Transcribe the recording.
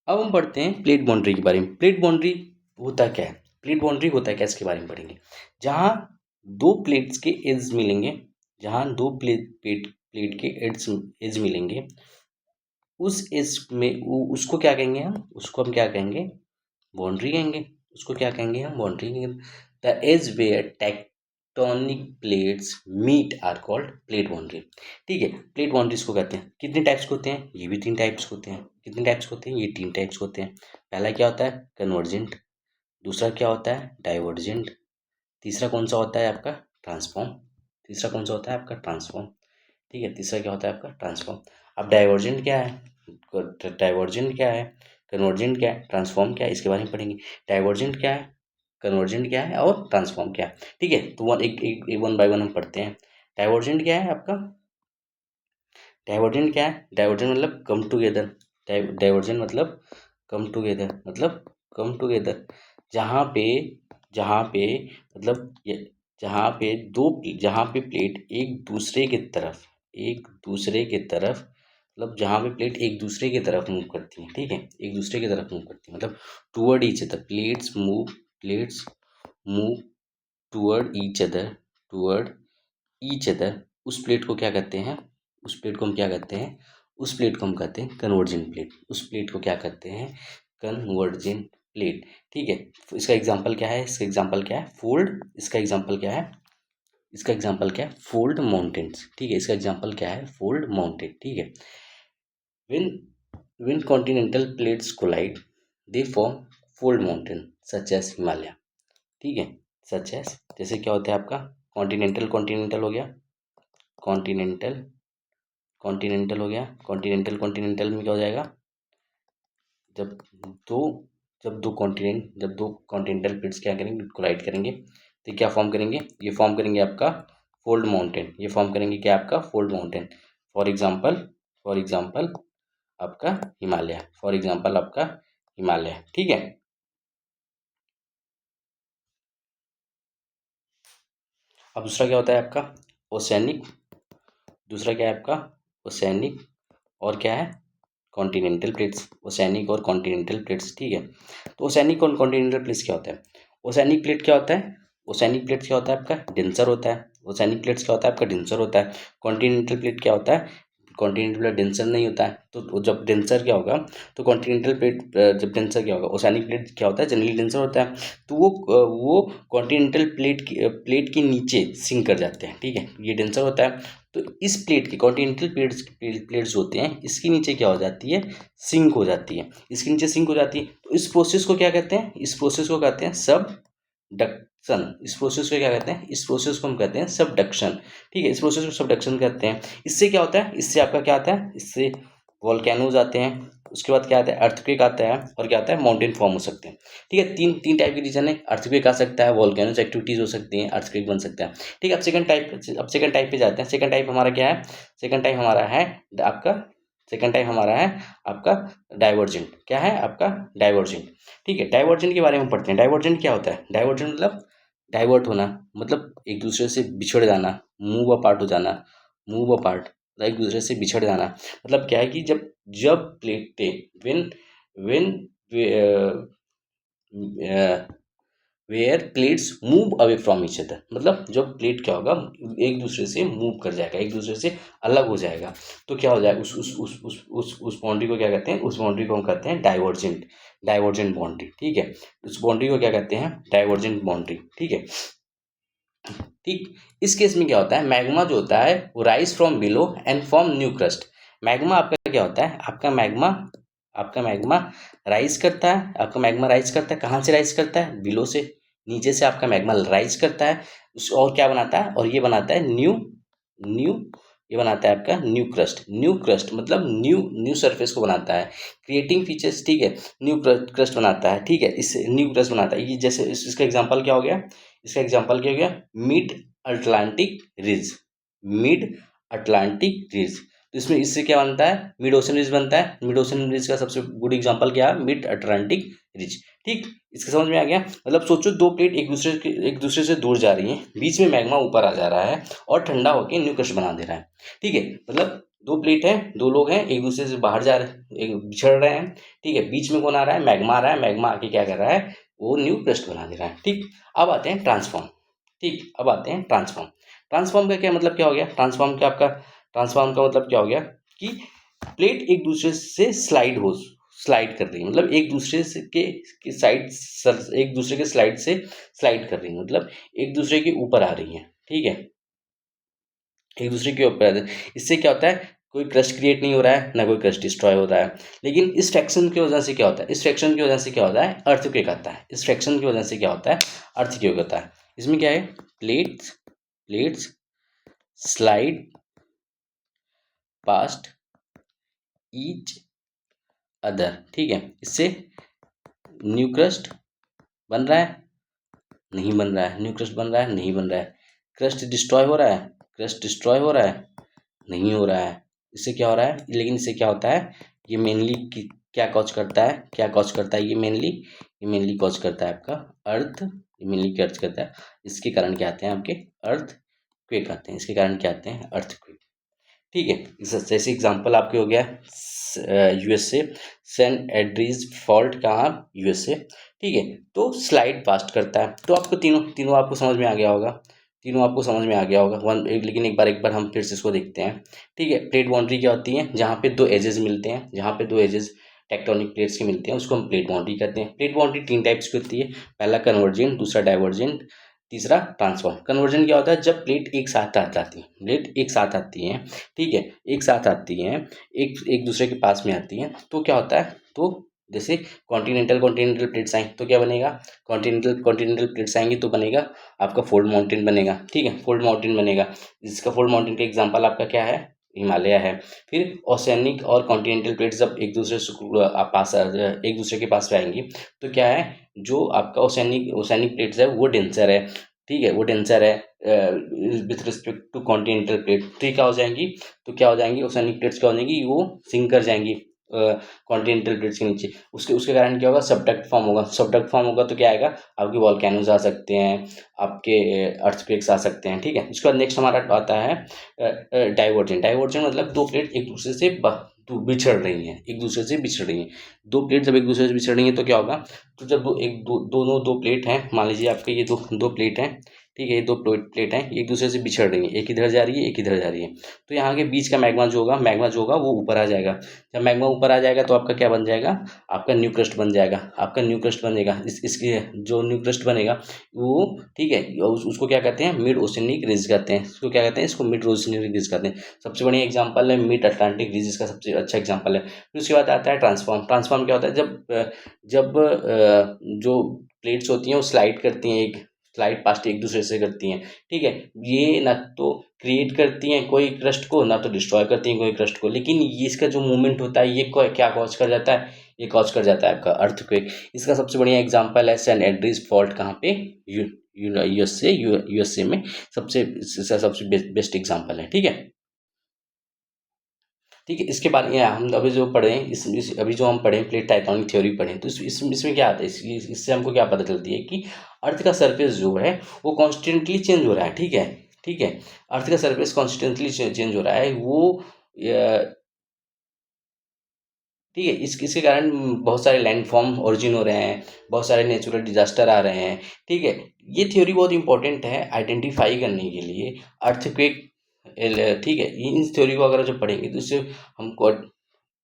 अब हम पढ़ते हैं प्लेट बाउंड्री के बारे में। प्लेट बाउंड्री होता क्या है, प्लेट बाउंड्री होता है क्या, इसके बारे में पढ़ेंगे। जहाँ दो प्लेट्स के एज मिलेंगे, जहाँ दो प्लेट के एज मिलेंगे, उस एज में उसको क्या कहेंगे हम, उसको हम क्या कहेंगे, बाउंड्री कहेंगे। उसको क्या कहेंगे हम, बाउंड्री कहेंगे। The edge where tectonic plates meet are called plate boundary. ठीक है, प्लेट बाउंड्रीज को कहते हैं। कितने टाइप्स के होते हैं, ये भी 3 टाइप्स होते हैं। कितने टाइप्स होते हैं, ये 3 टाइप्स होते हैं। पहला क्या होता है, कन्वर्जेंट। दूसरा क्या होता है, डाइवर्जेंट। तीसरा कौन सा होता है आपका, ट्रांसफॉर्म। तीसरा कौन सा होता है आपका, ट्रांसफॉर्म। ठीक है, तीसरा क्या होता है आपका, ट्रांसफॉर्म। अब डाइवर्जेंट क्या है, डाइवर्जेंट क्या है, कन्वर्जेंट क्या है, ट्रांसफॉर्म क्या है, इसके बारे में पढ़ेंगे। डाइवर्जेंट क्या है, कन्वर्जेंट क्या है और ट्रांसफॉर्म क्या है। ठीक है, तो वन बाय वन हम पढ़ते हैं। डाइवर्जेंट क्या है आपका, डाइवर्जेंट क्या है, डाइवर्जेंट मतलब कम टुगेदर। डाइवर्जेंट मतलब कम टुगेदर, मतलब कम टुगेदर। जहाँ पे जहाँ पे मतलब जहाँ पे प्लेट एक दूसरे की तरफ, एक दूसरे की तरफ, मतलब जहाँ पे प्लेट एक दूसरे की तरफ मूव करती हैं। ठीक है, एक दूसरे की तरफ मूव करती हैं, मतलब toward each other. Plates move toward each other, toward each other. उस प्लेट को क्या कहते हैं, उस प्लेट को हम क्या कहते हैं, उस प्लेट को हम कहते हैं कन्वर्जेंट प्लेट। उस प्लेट को क्या कहते हैं, कन्वर्जेंट प्लेट। ठीक है, तो इसका एग्जांपल क्या है, इसका एग्जांपल क्या है, फोल्ड। इसका एग्जांपल क्या है, इसका एग्जांपल क्या है, फोल्ड माउंटेन्स। ठीक है, इसका एग्जांपल क्या है, फोल्ड माउंटेन। ठीक है, when when continental plates collide they form fold mountain such as Himalaya. ठीक है, सच है, जैसे क्या होता है आपका कॉन्टिनेंटल, कॉन्टिनेंटल हो गया, कॉन्टिनेंटल, कॉन्टिनेंटल हो गया, कॉन्टिनेंटल, कॉन्टिनेंटल में क्या हो जाएगा, जब दो जब दो कॉन्टिनेंटल प्लेट्स क्या करेंगे, कोलाइड करेंगे, तो क्या फॉर्म करेंगे, ये फॉर्म करेंगे आपका फोल्ड माउंटेन। ये फॉर्म करेंगे क्या, आपका fold mountain. For example, for example आपका हिमालय, फॉर एग्जांपल आपका हिमालय। ठीक है, अब दूसरा क्या होता है आपका, ओशियनिक। दूसरा क्या है आपका, ओशियनिक, और क्या है, कॉन्टिनेंटल प्लेट्स। ओशियनिक और कॉन्टिनेंटल प्लेट्स। ठीक है, तो ओशियनिक और कॉन्टिनेंटल प्लेट्स क्या होता है, ओशियनिक प्लेट क्या होता है, ओशियनिक प्लेट्स क्या होता है आपका, डेंसर होता है। ओशियनिक प्लेट्स क्या होता है आपका, डेंसर होता है। कॉन्टिनेंटल प्लेट क्या होता है, कॉन्टिनेंटल प्लेट डेंसर नहीं होता है। तो जब डेंसर क्या होगा, तो कॉन्टिनेंटल प्लेट जब डेंसर क्या होगा, ओशियनिक प्लेट क्या होता है, जनरली डेंसर होता है। तो वो कॉन्टिनेंटल प्लेट के नीचे सिंक कर जाते हैं। ठीक है, ये डेंसर होता है। तो इस प्लेट के कॉन्टिनेंटल प्लेट्स होते हैं, इसके नीचे क्या हो जाती है, सिंक हो जाती है। इसके नीचे सिंक हो जाती है, तो इस प्रोसेस को क्या कहते हैं, इस प्रोसेस को कहते हैं सबडक्शन। इस प्रोसेस को क्या कहते हैं, इस प्रोसेस को हम कहते हैं सबडक्शन। ठीक है, इस प्रोसेस को सबडक्शन कहते हैं। इससे क्या होता है, इससे आपका क्या आता है, इससे वॉल्केनोज आते हैं, उसके बाद क्या आता है, अर्थक्वेक आता है, और क्या आता है, माउंटेन फॉर्म हो सकते हैं। ठीक है, तीन तीन टाइप के रीजन है, अर्थक्वेक आ सकता है, वॉल्केनोज एक्टिविटीज हो सकती हैं, अर्थक्वेक बन सकता है। ठीक है, अब सेकंड टाइप पे जाते हैं। सेकंड टाइप हमारा क्या है, सेकंड टाइप हमारा है आपका, सेकंड टाइप हमारा है आपका डाइवर्जेंट। क्या है आपका, डाइवर्जेंट। ठीक है, डाइवर्जेंट के बारे में पढ़ते हैं। डाइवर्जेंट क्या होता है, डाइवर्जेंट मतलब डाइवर्ट होना, मतलब एक दूसरे से बिछड़ जाना, मूव अपार्ट हो जाना, मूव अपार्ट, एक दूसरे से बिछड़ जाना। मतलब क्या है कि जब जब प्लेटें when when where plates move away from each other, मतलब जब प्लेट क्या होगा, एक दूसरे से मूव कर जाएगा, एक दूसरे से अलग हो जाएगा, तो क्या हो जाएगा, उस बाउंड्री को क्या कहते हैं, उस बाउंड्री को हम कहते हैं डाइवर्जेंट, डाइवर्जेंट बाउंड्री। ठीक है, उस बाउंड्री को क्या कहते हैं, डाइवर्जेंट बाउंड्री। ठीक है, ठीक, इस केस में क्या होता है, मैग्मा जो होता है वो rise from below and form new crust. Magma आपका क्या होता है, आपका मैग्मा राइज करता है, आपका मैग्मा राइज करता है, कहाँ से राइज करता है, बिलो से, नीचे से आपका मैग्मा राइज करता है। और क्या बनाता है, और ये बनाता है न्यू न्यू ये बनाता है आपका न्यू क्रस्ट। न्यू क्रस्ट मतलब न्यू न्यू सरफेस को बनाता है, क्रिएटिंग फीचर्स। ठीक है, न्यू क्रस्ट बनाता है। ठीक है, इससे न्यू क्रस्ट बनाता है। ये जैसे इसका एग्जांपल क्या हो गया, इसका एग्जांपल क्या हो गया, mid Atlantic ridge, mid Atlantic ridge. तो इसमें इससे क्या बनता है, मिड ओशन रिज बनता है। मिड ओशन रिज का सबसे गुड एग्जांपल क्या है, मिड अटलांटिक रिज। ठीक, इसके समझ में आ गया। मतलब सोचो दो प्लेट एक दूसरे से दूर जा रही हैं, बीच में मैग्मा ऊपर आ जा रहा है और ठंडा होकर न्यू क्रस्ट बना दे रहा है। ठीक है, मतलब दो प्लेट है, दो लोग हैं, एक दूसरे से बाहर जा रहे, एक बिछड़ रहे हैं, ठीक है। बीच में कौन आ रहा है? मैग्मा आ रहा है। मैग्मा आके क्या कर रहा है? वो न्यू क्रस्ट बना दे रहा है, ठीक। अब आते हैं ट्रांसफॉर्म, ठीक। अब आते हैं ट्रांसफॉर्म। ट्रांसफॉर्म का क्या मतलब क्या हो गया? ट्रांसफॉर्म का मतलब क्या हो गया कि प्लेट एक दूसरे से स्लाइड कर रही है, मतलब एक दूसरे से के साइड एक दूसरे के स्लाइड से स्लाइड कर रही है, मतलब एक दूसरे के ऊपर आ रही है, ठीक है। एक दूसरे के ऊपर आ रही है। इससे क्या होता है? कोई क्रस्ट क्रिएट नहीं हो रहा है, ना कोई क्रस्ट डिस्ट्रॉय हो रहा है। लेकिन इस फ्रैक्शन की वजह से क्या होता है? इस फ्रैक्शन की वजह से क्या होता है? अर्थक्वेक आता है। इस फ्रैक्शन की वजह से क्या होता है? अर्थक्वेक होता है। इसमें क्या है? Plates plates slide past each other, ठीक है। इससे न्यू क्रस्ट बन रहा है, नहीं बन रहा है। न्यू क्रस्ट बन रहा है, नहीं बन रहा है। क्रस्ट डिस्ट्रॉय हो रहा है, क्रस्ट डिस्ट्रॉय हो रहा है, नहीं हो रहा है। इससे क्या हो रहा है? लेकिन इससे क्या होता है? ये मेनली क्या कॉज करता है? ये मेनली कॉज करता है आपका अर्थ, ये मेनली कॉज करता है। इसके कारण क्या आते हैं? आपके अर्थ क्वेक आते हैं। इसके कारण क्या आते हैं? अर्थ क्वेक, ठीक है। जैसे एग्जांपल आपके हो गया यूएसए, सैन एंड्रीज फॉल्ट कहाँ? यूएसए, ठीक है। तो स्लाइड पास्ट करता है। तो आपको तीनों तीनों आपको समझ में आ गया होगा, लेकिन एक बार हम फिर से इसको देखते हैं, ठीक है। प्लेट बाउंड्री क्या होती है? जहाँ पे दो एजेस मिलते हैं, टेक्टोनिक प्लेट्स के मिलते हैं, उसको हम प्लेट बाउंड्री कहते हैं। प्लेट बाउंड्री तीन टाइप्स की होती है, पहला कन्वर्जेंट, दूसरा डाइवर्जेंट, तीसरा ट्रांसफॉर्म। कन्वर्जन क्या होता है? जब प्लेट एक साथ आ जाती है, ठीक है, एक साथ आती हैं, एक एक दूसरे के पास में आती हैं, तो क्या होता है? तो जैसे कॉन्टिनेंटल प्लेट्स आई तो क्या बनेगा? कॉन्टिनेंटल प्लेट्स आएंगी तो बनेगा आपका फोल्ड माउंटेन बनेगा, ठीक है। फोल्ड माउंटेन बनेगा, जिसका फोल्ड माउंटेन का एग्जांपल आपका क्या है? हिमालय है। फिर ओशियनिक और कॉन्टिनेंटल प्लेट्स जब एक दूसरे के पास में आएंगी तो क्या है? जो आपका ओशियनिक प्लेट्स है वो डेंसर है, ठीक है, वो डेंसर है with respect to continental plate. तो ये क्या हो जाएंगी? ओशियनिक प्लेट्स क्या हो जाएंगी? वो सिंक कर जाएंगी कॉन्टिनेंटल प्लेट्स के नीचे। उसके उसके कारण क्या होगा? सबडक्ट फॉर्म होगा तो क्या आएगा? आपके वॉल्केनोज आ सकते हैं, आपके अर्थक्वेक्स आ सकते हैं, ठीक है। उसके बाद नेक्स्ट हमारा आता है डाइवर्जेंट मतलब दो प्लेट एक दूसरे से बिछड़ रही हैं, दो प्लेट जब एक दूसरे से बिछड़ रही हैं तो क्या होगा? तो जब दोनों दो प्लेट हैं, मान लीजिए आपके ये दो प्लेट हैं, ठीक है, ये दो प्लेट हैं, एक दूसरे से बिछड़ रही हैं, एक इधर जा रही है, एक इधर जा रही है। तो यहाँ के बीच का मैग्मा जो होगा वो ऊपर आ जाएगा। जब मैग्मा ऊपर आ जाएगा तो आपका क्या बन जाएगा? आपका न्यू क्रस्ट बन जाएगा। इसके जो न्यू क्रस्ट बनेगा वो, ठीक है, उसको क्या कहते हैं? मिड ओशियनिक रिज कहते हैं। इसको मिड ओशियनिक रिज कहते हैं। सबसे बढ़िया एग्जांपल है मिड अटलांटिक रिज, इसका सबसे अच्छा एग्जांपल है। फिर उसके बाद आता है ट्रांसफॉर्म क्या होता है? जब जो प्लेट्स होती हैं वो स्लाइड पास्ट एक दूसरे से करती हैं, ठीक है। ये ना तो क्रिएट करती हैं कोई क्रस्ट को, ना तो डिस्ट्रॉय करती हैं कोई क्रस्ट को, लेकिन ये इसका जो मूवमेंट होता है ये क्या कॉज कर जाता है? ये कॉज कर जाता है आपका अर्थक्वेक। इसका सबसे बढ़िया एग्जांपल है सैन एंड्रीज फॉल्ट, कहाँ पे? यूएसए में सबसे बेस्ट एग्जांपल है, ठीक है। ठीक है, इसके बाद ये हम अभी जो पढ़े अभी जो हम पढ़े प्लेट टेक्टोनिक थ्योरी पढ़े, तो इसमें क्या आता है? इससे हमको क्या पता चलती है कि अर्थ का सरफेस जो है वो कॉन्स्टेंटली चेंज हो रहा है, ठीक है, अर्थ का सरफेस कॉन्स्टेंटली चेंज हो रहा है वो, ठीक है। इसके कारण बहुत सारे लैंडफॉर्म ओरिजिन हो रहे हैं, बहुत सारे नेचुरल डिजास्टर आ रहे हैं, ठीक है। ये थ्योरी बहुत इंपॉर्टेंट है आइडेंटिफाई करने के लिए अर्थक्वेक, ठीक है। इन थ्योरी को अगर जब पढ़ेंगे तो इससे हमको